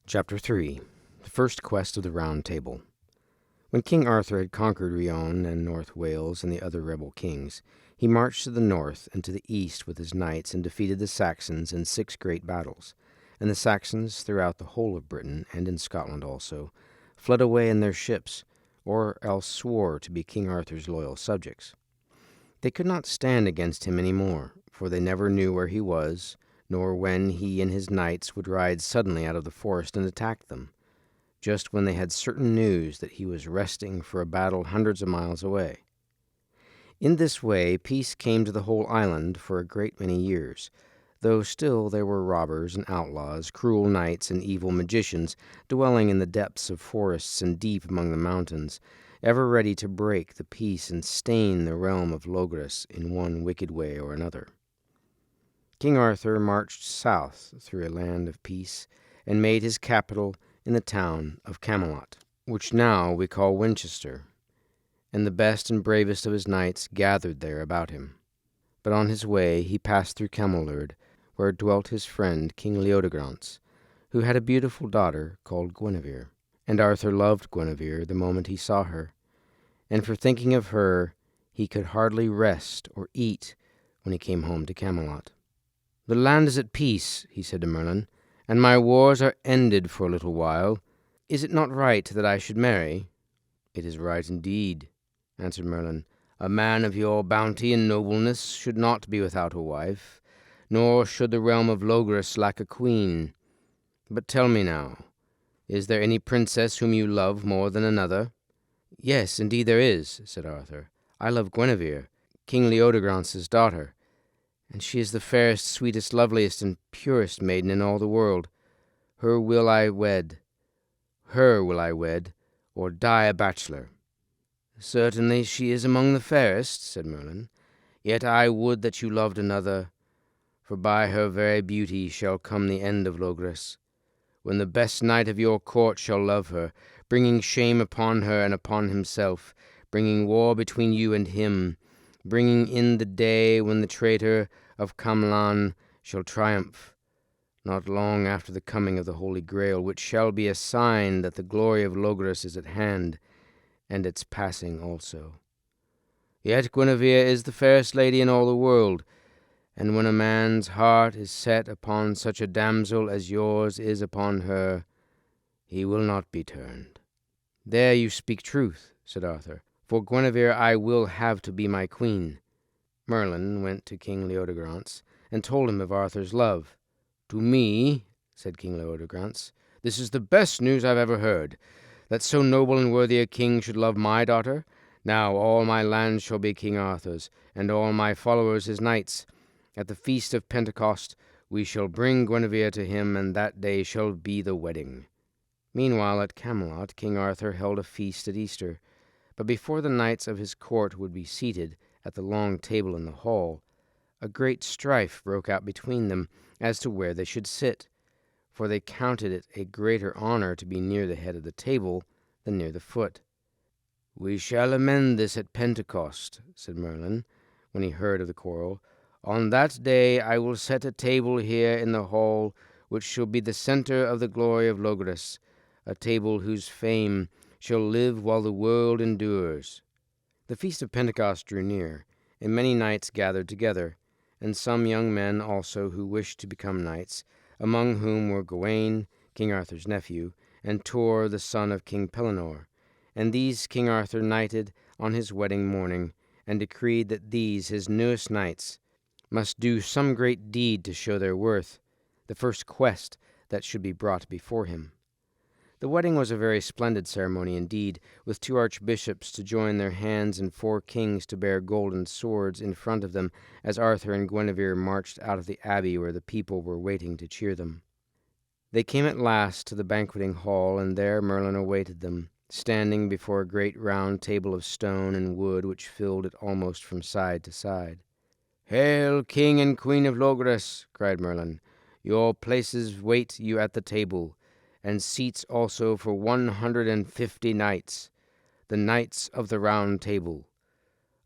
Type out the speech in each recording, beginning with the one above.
Chapter 3. The First Quest of the Round Table. When King Arthur had conquered Rhiannon and North Wales and the other rebel kings, he marched to the north and to the east with his knights and defeated the Saxons in 6 great battles. And the Saxons, throughout the whole of Britain, and in Scotland also, fled away in their ships, or else swore to be King Arthur's loyal subjects. They could not stand against him any more, for they never knew where he was, nor when he and his knights would ride suddenly out of the forest and attack them, just when they had certain news that he was resting for a battle hundreds of miles away. In this way peace came to the whole island for a great many years, though still there were robbers and outlaws, cruel knights and evil magicians, dwelling in the depths of forests and deep among the mountains, ever ready to break the peace and stain the realm of Logres in one wicked way or another. King Arthur marched south through a land of peace, and made his capital in the town of Camelot, which now we call Winchester, and the best and bravest of his knights gathered there about him. But on his way he passed through Camelard, where dwelt his friend King Leodegrance, who had a beautiful daughter called Guinevere. And Arthur loved Guinevere the moment he saw her, and for thinking of her he could hardly rest or eat when he came home to Camelot. "The land is at peace," he said to Merlin, "and my wars are ended for a little while. Is it not right that I should marry?" "It is right indeed," answered Merlin. "A man of your bounty and nobleness should not be without a wife, nor should the realm of Logres lack a queen. But tell me now, is there any princess whom you love more than another?" "Yes, indeed there is," said Arthur. "I love Guinevere, King Leodegrance's daughter, and she is the fairest, sweetest, loveliest, and purest maiden in all the world. Her will I wed, or die a bachelor." "Certainly she is among the fairest," said Merlin. "Yet I would that you loved another, for by her very beauty shall come the end of Logres, when the best knight of your court shall love her, bringing shame upon her and upon himself, bringing war between you and him, bringing in the day when the traitor of Camlan shall triumph, not long after the coming of the Holy Grail, which shall be a sign that the glory of Logres is at hand, and its passing also. Yet Guinevere is the fairest lady in all the world, and when a man's heart is set upon such a damsel as yours is upon her, he will not be turned." "There you speak truth," said Arthur, "for Guinevere I will have to be my queen." Merlin went to King Leodegrance, and told him of Arthur's love. "To me," said King Leodegrance, "this is the best news I've ever heard, that so noble and worthy a king should love my daughter. Now all my lands shall be King Arthur's, and all my followers his knights. At the feast of Pentecost we shall bring Guinevere to him, and that day shall be the wedding." Meanwhile at Camelot King Arthur held a feast at Easter, but before the knights of his court would be seated at the long table in the hall, a great strife broke out between them as to where they should sit, for they counted it a greater honor to be near the head of the table than near the foot. "We shall amend this at Pentecost," said Merlin, when he heard of the quarrel. "On that day I will set a table here in the hall, which shall be the center of the glory of Logres, a table whose fame shall live while the world endures." The feast of Pentecost drew near, and many knights gathered together, and some young men also who wished to become knights, among whom were Gawain, King Arthur's nephew, and Tor, the son of King Pellinore. And these King Arthur knighted on his wedding morning, and decreed that these, his newest knights, must do some great deed to show their worth, the first quest that should be brought before him. The wedding was a very splendid ceremony indeed, with 2 archbishops to join their hands and 4 kings to bear golden swords in front of them as Arthur and Guinevere marched out of the abbey where the people were waiting to cheer them. They came at last to the banqueting hall, and there Merlin awaited them, standing before a great round table of stone and wood which filled it almost from side to side. "Hail, King and Queen of Logres!" cried Merlin. "Your places wait you at the table, and seats also for 150 knights, the knights of the Round Table.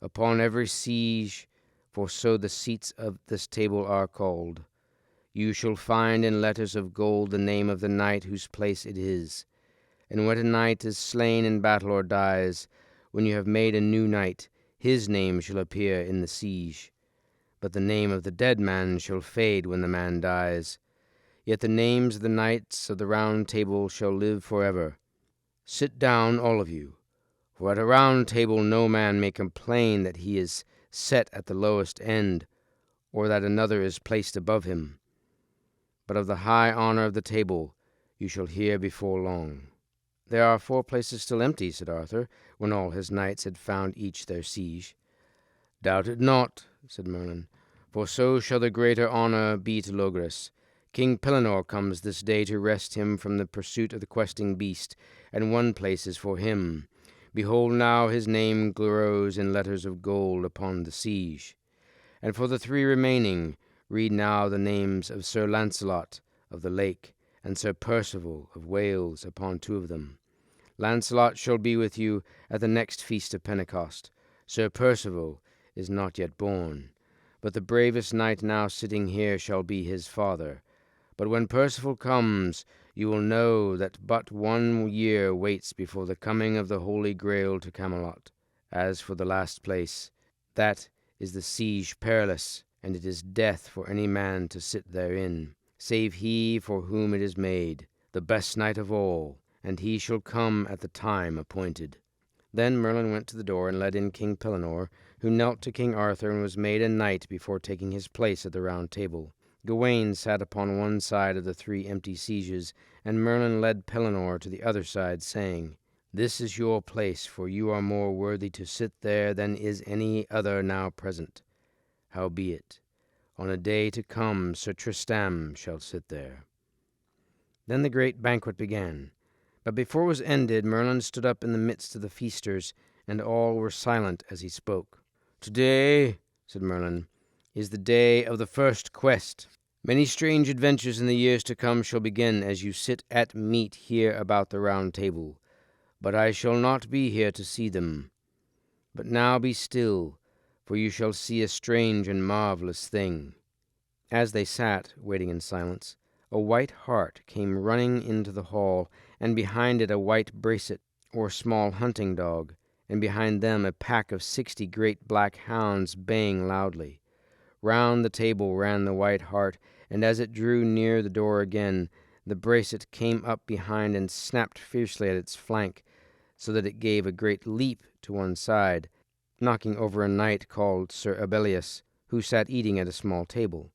Upon every siege, for so the seats of this table are called, you shall find in letters of gold the name of the knight whose place it is. And when a knight is slain in battle or dies, when you have made a new knight, his name shall appear in the siege. But the name of the dead man shall fade when the man dies. Yet the names of the knights of the Round Table shall live forever. Sit down, all of you, for at a round table no man may complain that he is set at the lowest end, or that another is placed above him. But of the high honour of the table you shall hear before long." "There are 4 places still empty," said Arthur, when all his knights had found each their siege. "Doubt it not," said Merlin, "for so shall the greater honour be to Logres. King Pellinore comes this day to wrest him from the pursuit of the questing beast, and 1 place is for him. Behold now his name glows in letters of gold upon the siege. And for the 3 remaining, read now the names of Sir Lancelot of the Lake, and Sir Percival of Wales upon 2 of them. Lancelot shall be with you at the next feast of Pentecost. Sir Percival is not yet born, but the bravest knight now sitting here shall be his father. But when Percival comes, you will know that but 1 year waits before the coming of the Holy Grail to Camelot. As for the last place, that is the Siege Perilous, and it is death for any man to sit therein, save he for whom it is made, the best knight of all, and he shall come at the time appointed." Then Merlin went to the door and led in King Pellinore, who knelt to King Arthur and was made a knight before taking his place at the Round Table. Gawain sat upon one side of the 3 empty sieges, and Merlin led Pellinore to the other side, saying, "This is your place, for you are more worthy to sit there than is any other now present. Howbeit, on a day to come Sir Tristram shall sit there." Then the great banquet began. But before it was ended, Merlin stood up in the midst of the feasters, and all were silent as he spoke. "Today," said Merlin, "is the day of the first quest. Many strange adventures in the years to come shall begin as you sit at meat here about the Round Table. But I shall not be here to see them. But now be still, for you shall see a strange and marvellous thing." As they sat, waiting in silence, a white hart came running into the hall, and behind it a white bracet, or small hunting dog, and behind them a pack of 60 great black hounds baying loudly. Round the table ran the white hart, and as it drew near the door again, the bracet came up behind and snapped fiercely at its flank, so that it gave a great leap to one side, knocking over a knight called Sir Abelius, who sat eating at a small table.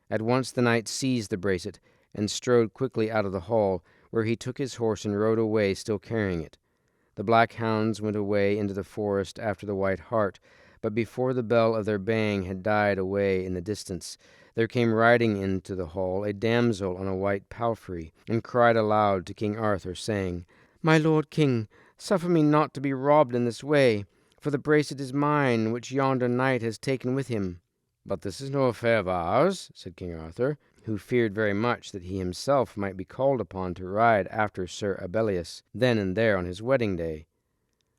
At once the knight seized the bracet, and strode quickly out of the hall, where he took his horse and rode away, still carrying it. The black hounds went away into the forest after the white hart, but before the bell of their baying had died away in the distance, there came riding into the hall a damsel on a white palfrey, and cried aloud to King Arthur, saying, "My lord king, suffer me not to be robbed in this way, for the bracet is mine, which yonder knight has taken with him." "But this is no affair of ours," said King Arthur, who feared very much that he himself might be called upon to ride after Sir Abelius, then and there on his wedding day.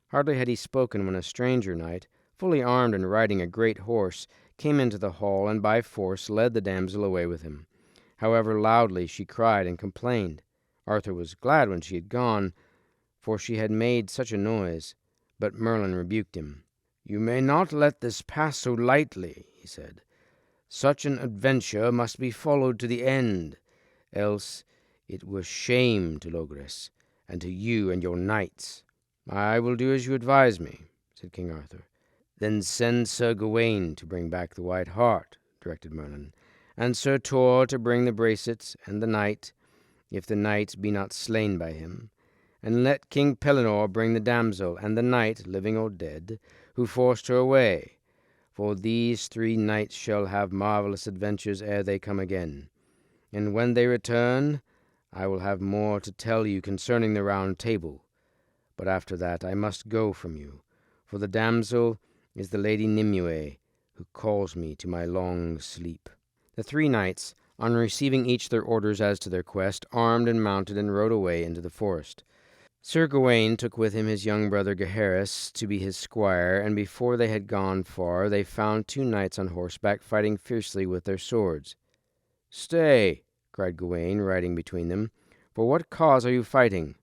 Hardly had he spoken when a stranger knight, fully armed and riding a great horse, came into the hall, and by force led the damsel away with him. However loudly she cried and complained. Arthur was glad when she had gone, for she had made such a noise, but Merlin rebuked him. "You may not let this pass so lightly," he said. "Such an adventure must be followed to the end, else it were shame to Logres, and to you and your knights." "I will do as you advise me," said King Arthur. "Then send Sir Gawain to bring back the white hart," directed Merlin, "and Sir Tor to bring the bracet and the knight, if the knight be not slain by him. And let King Pellinore bring the damsel and the knight, living or dead, who forced her away. For these 3 knights shall have marvellous adventures ere they come again. And when they return, I will have more to tell you concerning the Round Table. But after that I must go from you, for the damsel is the Lady Nimue, who calls me to my long sleep." The 3 knights, on receiving each their orders as to their quest, armed and mounted and rode away into the forest. Sir Gawain took with him his young brother Gaheris to be his squire, and before they had gone far they found 2 knights on horseback fighting fiercely with their swords. "Stay," cried Gawain, riding between them. "For what cause are you fighting?"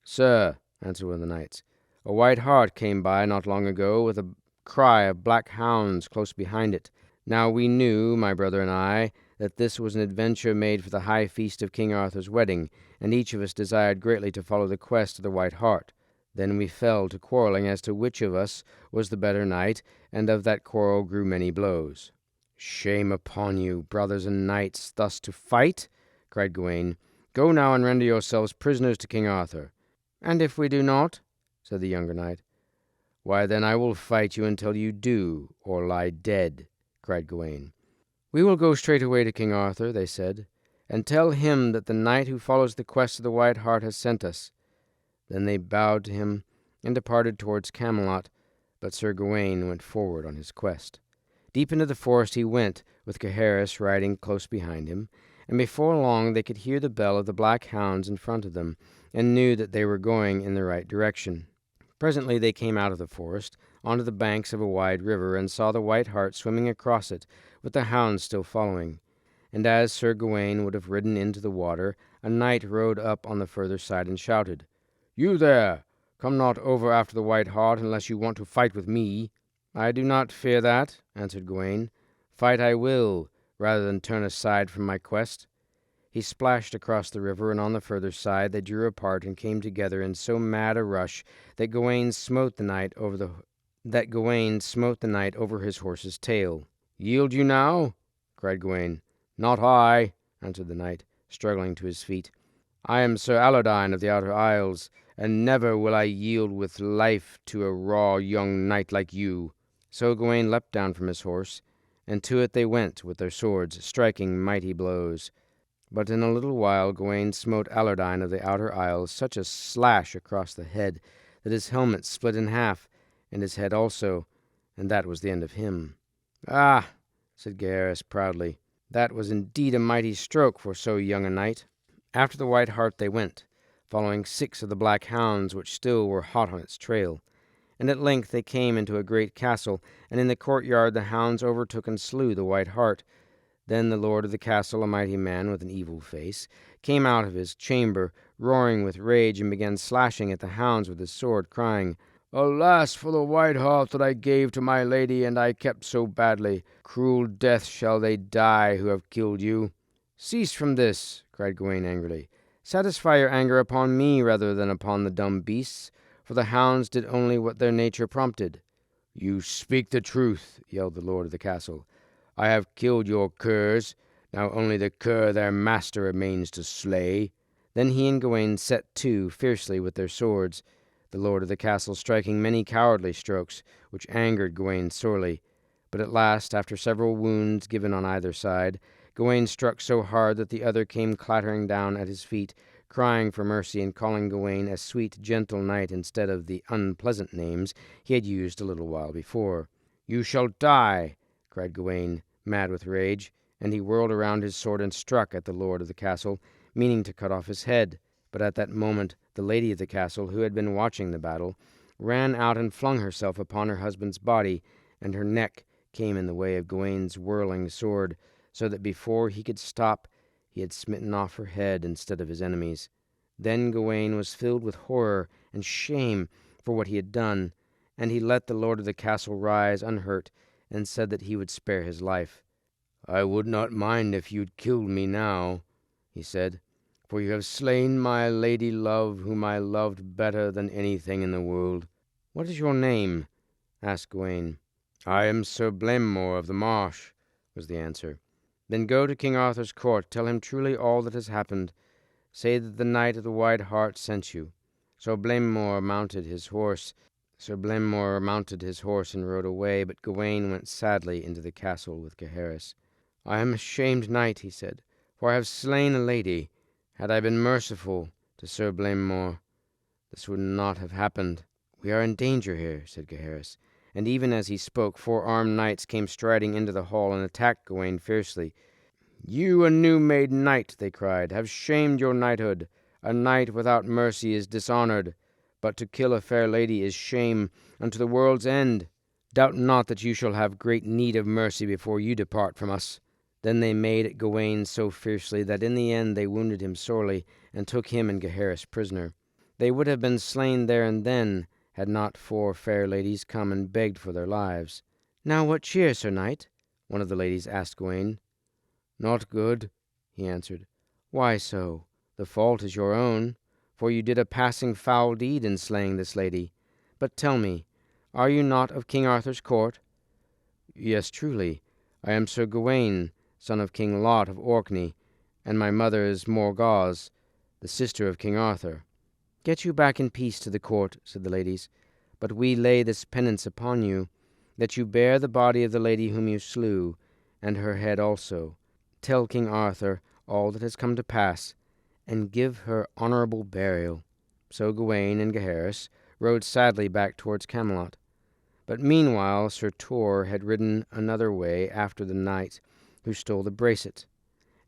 "Sir," answered one of the knights, "a white hart came by not long ago with a cry of black hounds close behind it. Now we knew, my brother and I, that this was an adventure made for the high feast of King Arthur's wedding, and each of us desired greatly to follow the quest of the white hart. Then we fell to quarreling as to which of us was the better knight, and of that quarrel grew many blows." "Shame upon you, brothers and knights, thus to fight!" cried Gawain. "Go now and render yourselves prisoners to King Arthur." "And if we do not?" said the younger knight. "Why, then I will fight you until you do, or lie dead," cried Gawain. "We will go straightway to King Arthur," they said, "and tell him that the knight who follows the quest of the white hart has sent us." Then they bowed to him and departed towards Camelot, but Sir Gawain went forward on his quest. Deep into the forest he went, with Gaheris riding close behind him, and before long they could hear the bell of the black hounds in front of them, and knew that they were going in the right direction. Presently they came out of the forest, onto the banks of a wide river, and saw the white hart swimming across it, with the hounds still following. And as Sir Gawain would have ridden into the water, a knight rode up on the further side and shouted, "You there! Come not over after the white hart unless you want to fight with me." "I do not fear that," answered Gawain. "Fight I will, rather than turn aside from my quest." He splashed across the river, and on the further side they drew apart and came together in so mad a rush that Gawain smote the knight over his horse's tail. "Yield you now?" cried Gawain. "Not I," answered the knight, struggling to his feet. "I am Sir Aladine of the Outer Isles, and never will I yield with life to a raw young knight like you." So Gawain leapt down from his horse, and to it they went with their swords, striking mighty blows. But in a little while Gawain smote Aladine of the Outer Isles such a slash across the head that his helmet split in half, and his head also, and that was the end of him. "Ah," said Gaheris proudly, "that was indeed a mighty stroke for so young a knight." After the white hart they went, following 6 of the black hounds which still were hot on its trail. And at length they came into a great castle, and in the courtyard the hounds overtook and slew the white hart. Then the lord of the castle, a mighty man with an evil face, came out of his chamber, roaring with rage, and began slashing at the hounds with his sword, crying, "Alas for the white hart that I gave to my lady, and I kept so badly! Cruel death shall they die who have killed you." "Cease from this," cried Gawain angrily. "Satisfy your anger upon me rather than upon the dumb beasts, for the hounds did only what their nature prompted." "You speak the truth," yelled the lord of the castle. "I have killed your curs. Now only the cur their master remains to slay." Then he and Gawain set to fiercely with their swords, the lord of the castle striking many cowardly strokes, which angered Gawain sorely. But at last, after several wounds given on either side, Gawain struck so hard that the other came clattering down at his feet, crying for mercy and calling Gawain a sweet, gentle knight instead of the unpleasant names he had used a little while before. "You shall die!" cried Gawain, mad with rage, and he whirled around his sword and struck at the lord of the castle, meaning to cut off his head. But at that moment the lady of the castle, who had been watching the battle, ran out and flung herself upon her husband's body, and her neck came in the way of Gawain's whirling sword, so that before he could stop he had smitten off her head instead of his enemy's. Then Gawain was filled with horror and shame for what he had done, and he let the lord of the castle rise unhurt, and said that he would spare his life. "I would not mind if you'd killed me now," he said, "for you have slain my lady love, whom I loved better than anything in the world." "What is your name?" asked Gawain. "I am Sir Blamor of the Marsh," was the answer. "Then go to King Arthur's court, tell him truly all that has happened. Say that the knight of the white hart sent you." Sir Blamor mounted his horse and rode away, but Gawain went sadly into the castle with Gaheris. "I am a shamed knight," he said, "for I have slain a lady. Had I been merciful to Sir Blamor, this would not have happened." "We are in danger here," said Gaheris, and even as he spoke 4 armed knights came striding into the hall and attacked Gawain fiercely. "You, a new-made knight," they cried, "have shamed your knighthood. A knight without mercy is dishonored, but to kill a fair lady is shame unto the world's end. Doubt not that you shall have great need of mercy before you depart from us." Then they made at Gawain so fiercely that in the end they wounded him sorely, and took him and Gaheris prisoner. They would have been slain there and then, had not four fair ladies come and begged for their lives. "Now what cheer, Sir Knight?" one of the ladies asked Gawain. "Not good," he answered. "Why so? The fault is your own, for you did a passing foul deed in slaying this lady. But tell me, are you not of King Arthur's court?" "Yes, truly. I am Sir Gawain, son of King Lot of Orkney, and my mother is Morgause, the sister of King Arthur." "Get you back in peace to the court," said the ladies. "But we lay this penance upon you, that you bear the body of the lady whom you slew, and her head also. Tell King Arthur all that has come to pass, and give her honourable burial." So Gawain and Gaheris rode sadly back towards Camelot. But meanwhile Sir Tor had ridden another way after the knight who stole the bracelet,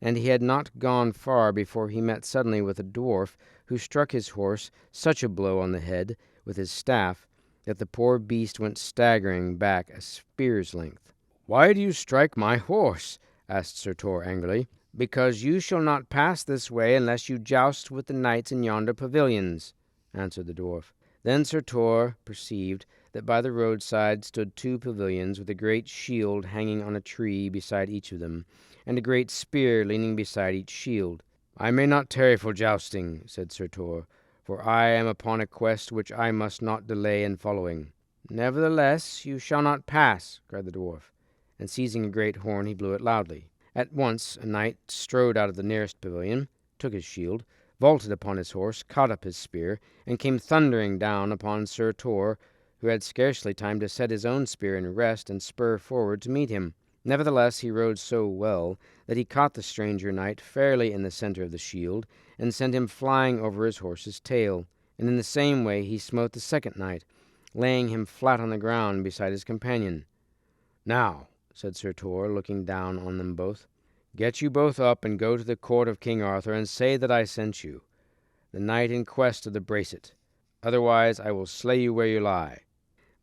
and he had not gone far before he met suddenly with a dwarf who struck his horse such a blow on the head with his staff that the poor beast went staggering back a spear's length. "Why do you strike my horse?" asked Sir Tor angrily. "Because you shall not pass this way unless you joust with the knights in yonder pavilions," answered the dwarf. Then Sir Tor perceived that by the roadside stood two pavilions with a great shield hanging on a tree beside each of them, and a great spear leaning beside each shield. "I may not tarry for jousting," said Sir Tor, "for I am upon a quest which I must not delay in following." "Nevertheless, you shall not pass," cried the dwarf, and seizing a great horn he blew it loudly. At once a knight strode out of the nearest pavilion, took his shield, vaulted upon his horse, caught up his spear, and came thundering down upon Sir Tor, who had scarcely time to set his own spear in rest and spur forward to meet him. Nevertheless he rode so well that he caught the stranger knight fairly in the centre of the shield, and sent him flying over his horse's tail. And in the same way he smote the second knight, laying him flat on the ground beside his companion. "Now," said Sir Tor, looking down on them both, "get you both up and go to the court of King Arthur, and say that I sent you, the knight in quest of the bracelet. Otherwise I will slay you where you lie."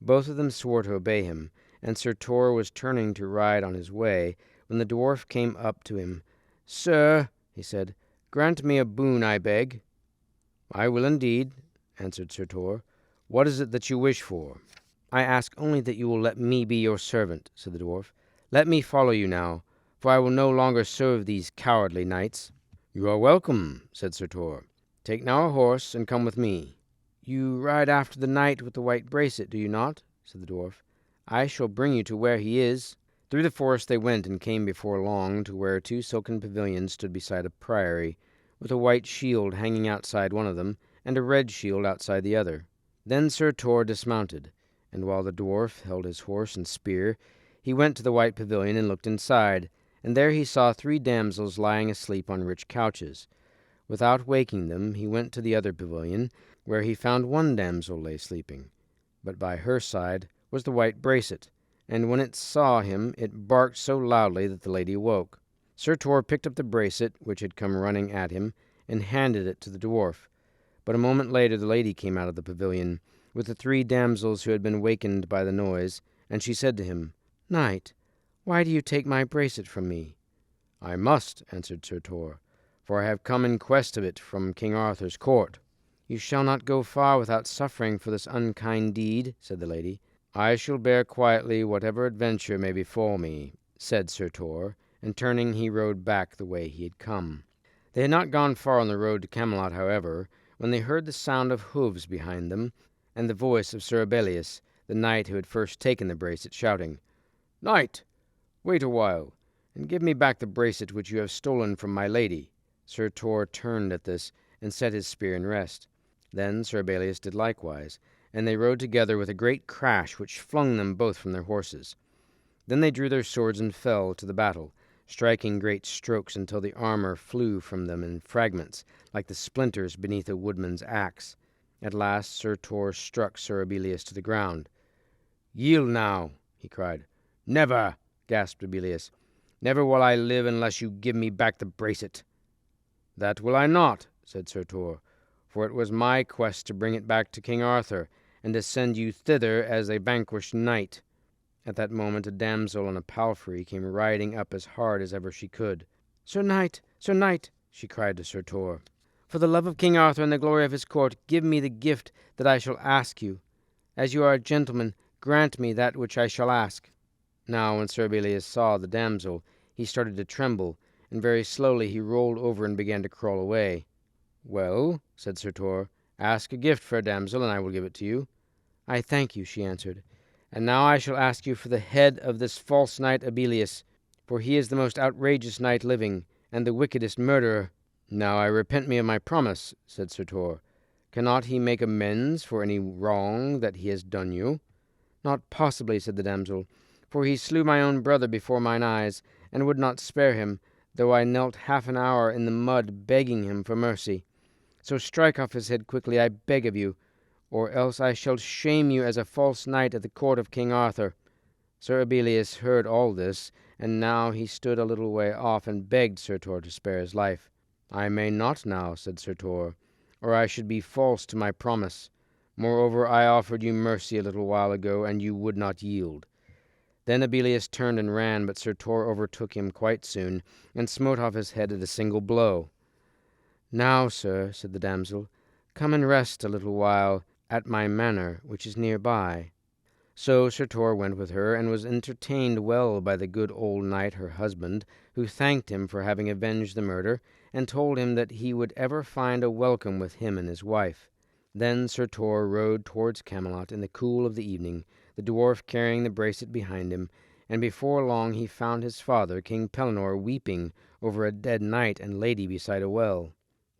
Both of them swore to obey him, and Sir Tor was turning to ride on his way, when the dwarf came up to him. "Sir," he said, "grant me a boon, I beg." "I will indeed," answered Sir Tor. "What is it that you wish for?" "I ask only that you will let me be your servant," said the dwarf. "Let me follow you now, for I will no longer serve these cowardly knights." "You are welcome," said Sir Tor. "Take now a horse, and come with me." "You ride after the knight with the white bracelet, do you not?" said the dwarf. "I shall bring you to where he is." Through the forest they went, and came before long to where two silken pavilions stood beside a priory, with a white shield hanging outside one of them, and a red shield outside the other. Then Sir Tor dismounted, and while the dwarf held his horse and spear, he went to the white pavilion and looked inside, and there he saw three damsels lying asleep on rich couches. Without waking them, he went to the other pavilion, where he found one damsel lay sleeping, but by her side was the white bracelet, and when it saw him it barked so loudly that the lady awoke. Sir Tor picked up the bracelet, which had come running at him, and handed it to the dwarf. But a moment later the lady came out of the pavilion, with the three damsels who had been wakened by the noise, and she said to him, "Knight, why do you take my bracelet from me?" "I must," answered Sir Tor, "for I have come in quest of it from King Arthur's court." "You shall not go far without suffering for this unkind deed," said the lady. "I shall bear quietly whatever adventure may befall me," said Sir Tor, and turning he rode back the way he had come. They had not gone far on the road to Camelot, however, when they heard the sound of hoofs behind them, and the voice of Sir Abelius, the knight who had first taken the bracelet, shouting, "Knight, wait a while, and give me back the bracelet which you have stolen from my lady." Sir Tor turned at this, and set his spear in rest. Then Sir Abelius did likewise, and they rode together with a great crash which flung them both from their horses. Then they drew their swords and fell to the battle, striking great strokes until the armor flew from them in fragments, like the splinters beneath a woodman's axe. At last Sir Tor struck Sir Abelius to the ground. "Yield now," he cried. "Never," gasped Abelius. "Never will I live unless you give me back the bracelet." "That will I not," said Sir Tor, "for it was my quest to bring it back to King Arthur, and to send you thither as a vanquished knight." At that moment a damsel on a palfrey came riding up as hard as ever she could. Sir knight, she cried to Sir Tor, for the love of King Arthur and the glory of his court, give me the gift that I shall ask you. As you are a gentleman, grant me that which I shall ask. Now when Sir Ebelius saw the damsel, he started to tremble, and very slowly he rolled over and began to crawl away. Well, said Sir Tor, ask a gift for a damsel, and I will give it to you. I thank you, she answered, and now I shall ask you for the head of this false knight Ebelius, for he is the most outrageous knight living, and the wickedest murderer. Now I repent me of my promise, said Sir Tor. Cannot he make amends for any wrong that he has done you? Not possibly, said the damsel, for he slew my own brother before mine eyes, and would not spare him, though I knelt half an hour in the mud begging him for mercy. So strike off his head quickly, I beg of you, or else I shall shame you as a false knight at the court of King Arthur. Sir Ebelius heard all this, and now he stood a little way off and begged Sir Tor to spare his life. I may not now, said Sir Tor, or I should be false to my promise. Moreover, I offered you mercy a little while ago, and you would not yield. Then Ebelius turned and ran, but Sir Tor overtook him quite soon, and smote off his head at a single blow. Now, sir, said the damsel, come and rest a little while at my manor, which is near by. So Sir Tor went with her, and was entertained well by the good old knight her husband, who thanked him for having avenged the murder, and told him that he would ever find a welcome with him and his wife. Then Sir Tor rode towards Camelot in the cool of the evening, the dwarf carrying the bracelet behind him, and before long he found his father, King Pellinore, weeping over a dead knight and lady beside a well.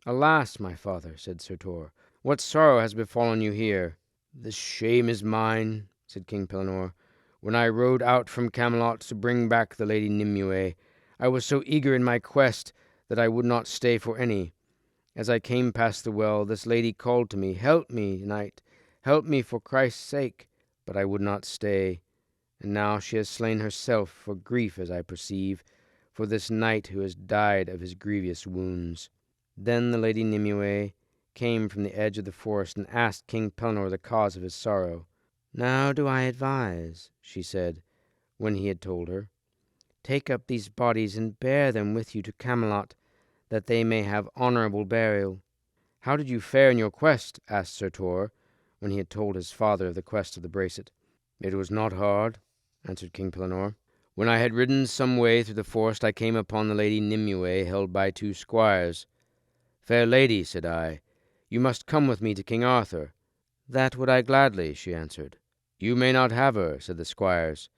Alas, my father, said Sir Tor, what sorrow has befallen you here? The shame is mine, said King Pellinore. When I rode out from Camelot to bring back the Lady Nimue, I was so eager in my quest that I would not stay for any. As I came past the well, this lady called to me, Help me, knight, help me for Christ's sake. But I would not stay, and now she has slain herself for grief, as I perceive, for this knight who has died of his grievous wounds. Then the Lady Nimue came from the edge of the forest and asked King Pellinore the cause of his sorrow. Now do I advise, she said, when he had told her. Take up these bodies and bear them with you to Camelot, that they may have honourable burial. How did you fare in your quest? Asked Sir Tor, when he had told his father of the quest of the bracelet. It was not hard, answered King Pellinore. When I had ridden some way through the forest, I came upon the Lady Nimue, held by 2 squires. Fair lady, said I, you must come with me to King Arthur. That would I gladly, she answered. You may not have her, said the squires,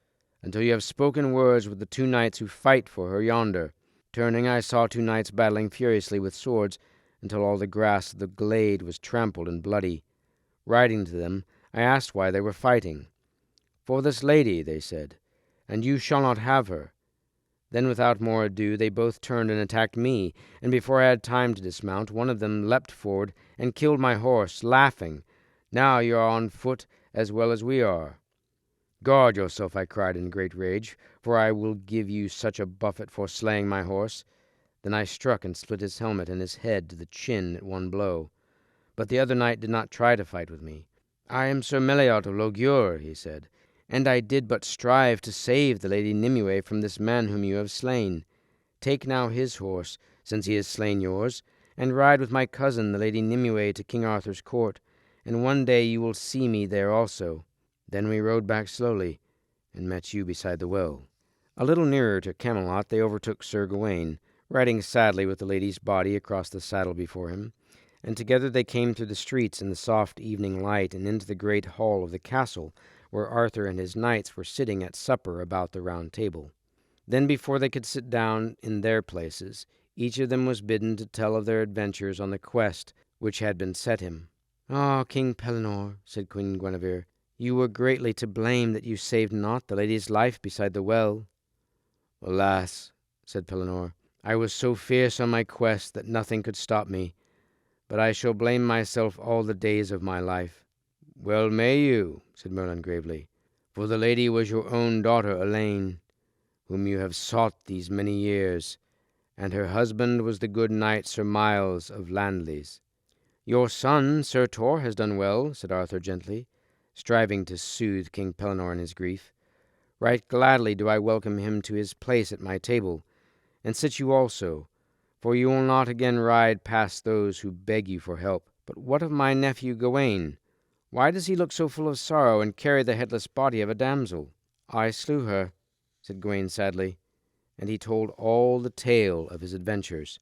until you have spoken words with the 2 knights who fight for her yonder. Turning, I saw 2 knights battling furiously with swords, until all the grass of the glade was trampled and bloody. Riding to them, I asked why they were fighting. For this lady, they said, and you shall not have her. Then without more ado they both turned and attacked me, and before I had time to dismount, one of them leapt forward and killed my horse, laughing. Now you are on foot as well as we are. Guard yourself, I cried in great rage, for I will give you such a buffet for slaying my horse. Then I struck and split his helmet and his head to the chin at one blow. But the other knight did not try to fight with me. I am Sir Meliot of Logier, he said, and I did but strive to save the Lady Nimue from this man whom you have slain. Take now his horse, since he has slain yours, and ride with my cousin the Lady Nimue to King Arthur's court, and one day you will see me there also. Then we rode back slowly, and met you beside the well. A little nearer to Camelot they overtook Sir Gawain, riding sadly with the lady's body across the saddle before him, and together they came through the streets in the soft evening light and into the great hall of the castle, where Arthur and his knights were sitting at supper about the round table. Then before they could sit down in their places, each of them was bidden to tell of their adventures on the quest which had been set him. Ah, King Pellinore, said Queen Guinevere, you were greatly to blame that you saved not the lady's life beside the well. Alas, said Pellinore, I was so fierce on my quest that nothing could stop me, but I shall blame myself all the days of my life. Well may you, said Merlin gravely, for the lady was your own daughter Elaine, whom you have sought these many years, and her husband was the good knight Sir Miles of Landleys. Your son, Sir Tor, has done well, said Arthur gently, striving to soothe King Pellinore in his grief. Right gladly do I welcome him to his place at my table, and sit you also, for you will not again ride past those who beg you for help. But what of my nephew Gawain? Why does he look so full of sorrow, and carry the headless body of a damsel?" "I slew her," said Gawain sadly, and he told all the tale of his adventures,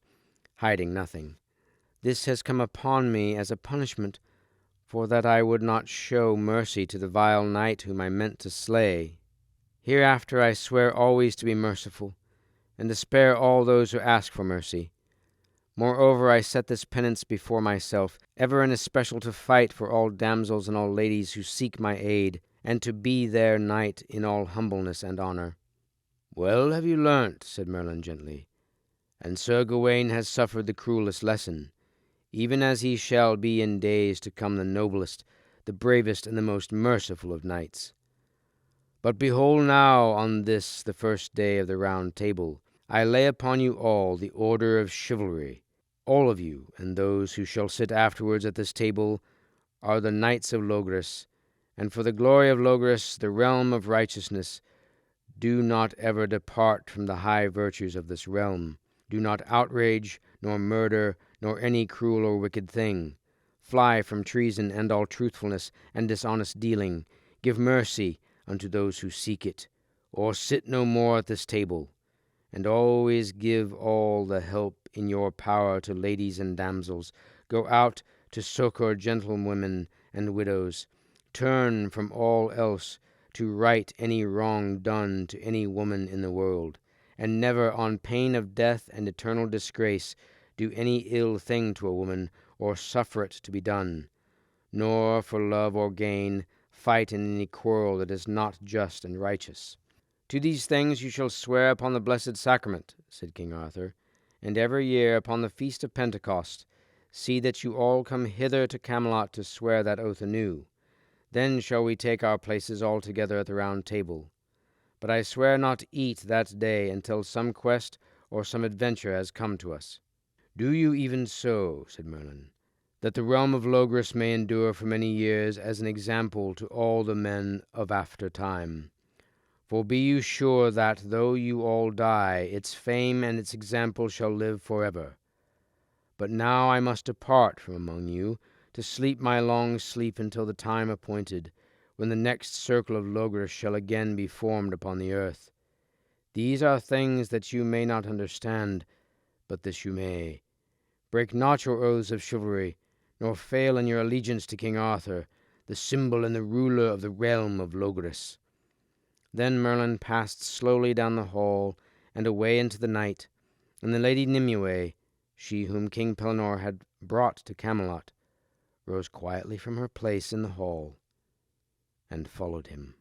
hiding nothing. "This has come upon me as a punishment, for that I would not show mercy to the vile knight whom I meant to slay. Hereafter I swear always to be merciful, and to spare all those who ask for mercy. Moreover, I set this penance before myself, ever and especial to fight for all damsels and all ladies who seek my aid, and to be their knight in all humbleness and honour." "Well have you learnt," said Merlin gently, "and Sir Gawain has suffered the cruellest lesson, even as he shall be in days to come the noblest, the bravest, and the most merciful of knights. But behold now, on this the first day of the Round Table, I lay upon you all the order of chivalry. All of you, and those who shall sit afterwards at this table, are the knights of Logres, and for the glory of Logres, the realm of righteousness, do not ever depart from the high virtues of this realm. Do not outrage, nor murder, nor any cruel or wicked thing. Fly from treason and all truthfulness and dishonest dealing. Give mercy unto those who seek it, or sit no more at this table. And always give all the help in your power to ladies and damsels. Go out to succour gentlewomen and widows. Turn from all else to right any wrong done to any woman in the world, and never, on pain of death and eternal disgrace, do any ill thing to a woman, or suffer it to be done, nor for love or gain fight in any quarrel that is not just and righteous. To these things you shall swear upon the blessed sacrament," said King Arthur, "and every year upon the feast of Pentecost see that you all come hither to Camelot to swear that oath anew. Then shall we take our places all together at the Round Table. But I swear not to eat that day until some quest or some adventure has come to us." "Do you even so," said Merlin, "that the realm of Logres may endure for many years as an example to all the men of after time. For be you sure that, though you all die, its fame and its example shall live forever. But now I must depart from among you, to sleep my long sleep until the time appointed, when the next circle of Logres shall again be formed upon the earth. These are things that you may not understand, but this you may. Break not your oaths of chivalry, nor fail in your allegiance to King Arthur, the symbol and the ruler of the realm of Logres." Then Merlin passed slowly down the hall and away into the night, and the Lady Nimue, she whom King Pellinore had brought to Camelot, rose quietly from her place in the hall and followed him.